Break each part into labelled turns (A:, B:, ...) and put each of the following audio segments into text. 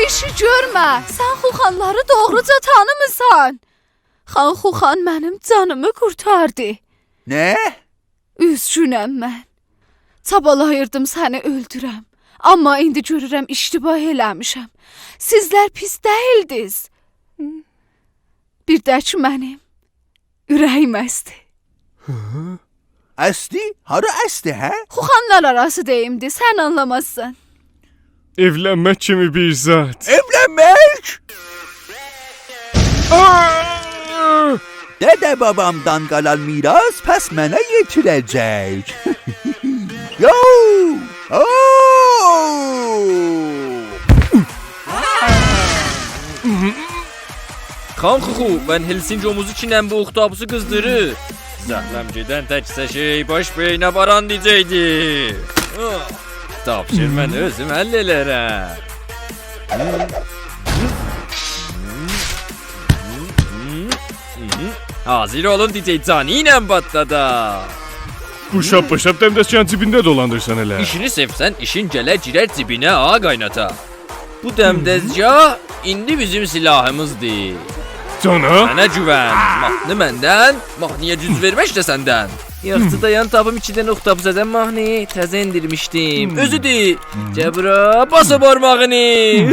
A: işi görmə. Sən Xuxanları doğruca tanımısan. Xan Xuxan mənim canımı qurtardı.
B: Nə?
A: Üzgünəm mən. Çabalayırdım səni öldürəm. Amma indi görürəm iştibah eləmişəm. Sizlər pis deyildiniz. Bir də ki mənim ürəyim əsdi.
B: Əsdi? Hara əsdi, hə?
A: Xuxanlar arası deyimdi, sən anlamazsan.
C: Evlenmek kimi bir zat.
B: Evlənmək? Dədə babamdan qalan miras pəs mənə yetirəcək. Yo!
D: Xan Xuxu, ben Helsinki omuzu çinen bu oktapusu kızdırır. Zahlemciden tekse şey baş beyine baran diyecekti. Tapşır ben özüm ellelere. Hazır olun diyecek canıyla patladı.
C: Bu şap demdeşken dibinde dolandırsan hele.
D: İşini sevsen işin gele cirer dibine ağa kaynata. Bu demdezca indi bizim silahımızdı.
C: Cana?
D: Bana güven. Mahni benden, Mahni'ye cüz vermiş de senden. Yaxşı dayan tapım içinden oktapuz eden Mahni. Təzə indirmiştim. Özüdür. Cebra basa parmağını.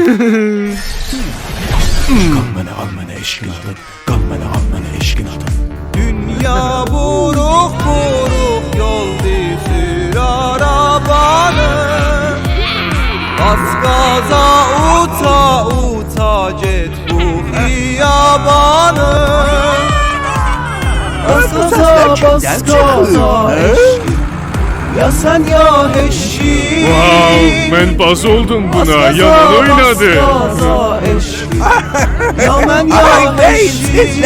B: Qal mənə, al mənə eşqin adın. Qal mənə, al mənə eşqin adın.
E: Dünya buruk buruk yol dizir arabanı. Bas gaza uta uta get bu hiyabanı. Bas gaza bas gaza eşkin. Ya sen ya eşkin.
C: Wow, ben baz oldum buna. Yaman oynadı.
E: Bas gaza eşkin. Ya ben ya eşkin.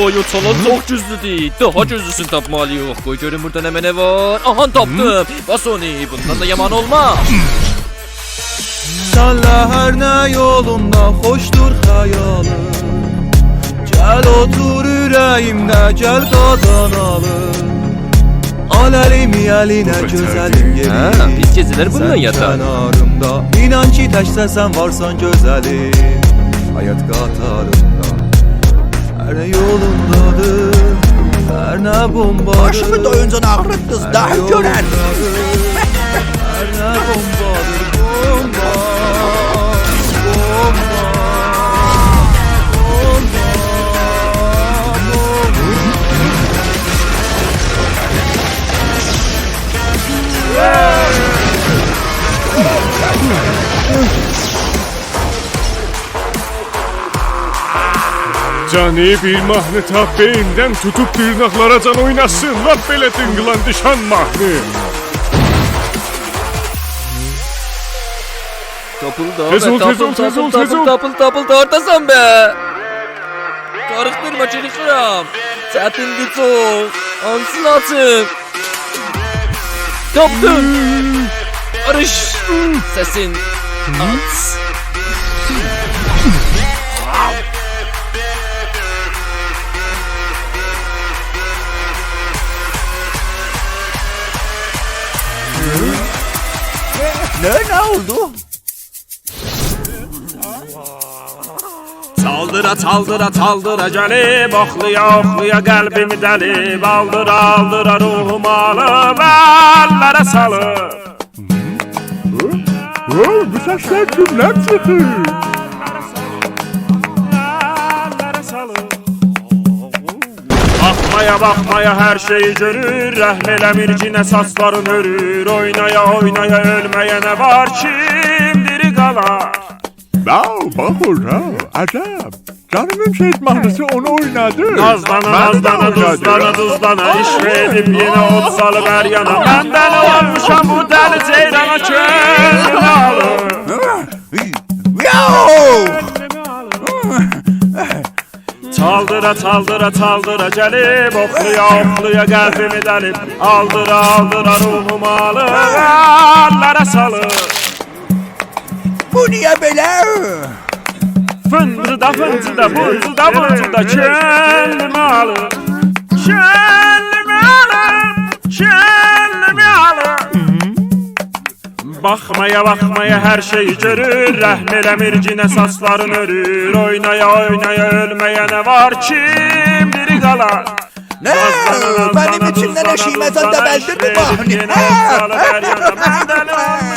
D: Oy o çalan çok cüzlüdür. Daha cüzlüsün tapmalı yok. Koy görün burada hemen ne var. Aha taptım. Bas onu. Bundan da yaman olmaz.
E: Senle her ne yolunda hoştur hayalım. Gel otur yüreğimde gel kazanalım. Al elimi eline güzelim yemin.
D: Biz geziler bundan yatar.
E: Kenarımda inan ki təkcə sen varsan güzelim. Hayat qatarımda her ne yolundadır. Her ne bombadır.
B: Başımı doyuncan ağrıttınız da görən.
E: Her ne bombadır bomba. Bomba.
C: Cani bir mahni tap beyinden tutup tırnaklara can oynasın. Laf belə dıngılan düşan mahni.
D: Tapıldı
C: Tez ol, tez ol, tez ol, tez ol.
D: Tapıl da ortasan be. Karıktırma çelikıram. Çətindir çok. Ansın açın. Tapdın. Arış. Sesin. At.
B: Ne oldu?
F: Çaldıra gelip okluya kalbimi delip aldıra ruhumu alıp ellere salıp.
C: Bu sesler kimler çıkıyor?
F: Ellere salıp. Bakmaya her şeyi görür. Rəhm eləmir ki nə saçların hörür. Oynaya ölməyənə var kim diri qalar.
C: Bak orada adam. Canımın şehit mahnısı onu oynadı.
F: Nazlana duzlana iş verip yine ot salıp her yana. Benden olmuşam bu deli ceyrana kendini alır. Çaldıra çaldıra çaldıra gelip Okluya okluya kalbimi delip Aldıra aldıra ruhumu alır Ellara salır
B: Bu niye böyle?
F: Fıncıda fıncıda burcuda burcuda Kendimi alır Kendimi alır Kendimi alır Bakmaya bakmaya her şeyi görür Rəhm eləmir cinə saçların örür Oynaya oynaya ölməyə nə var Kim biri qalar
B: Ne? Benim içimden eşiğime zanda beldir mi bahane?
F: Mən dəli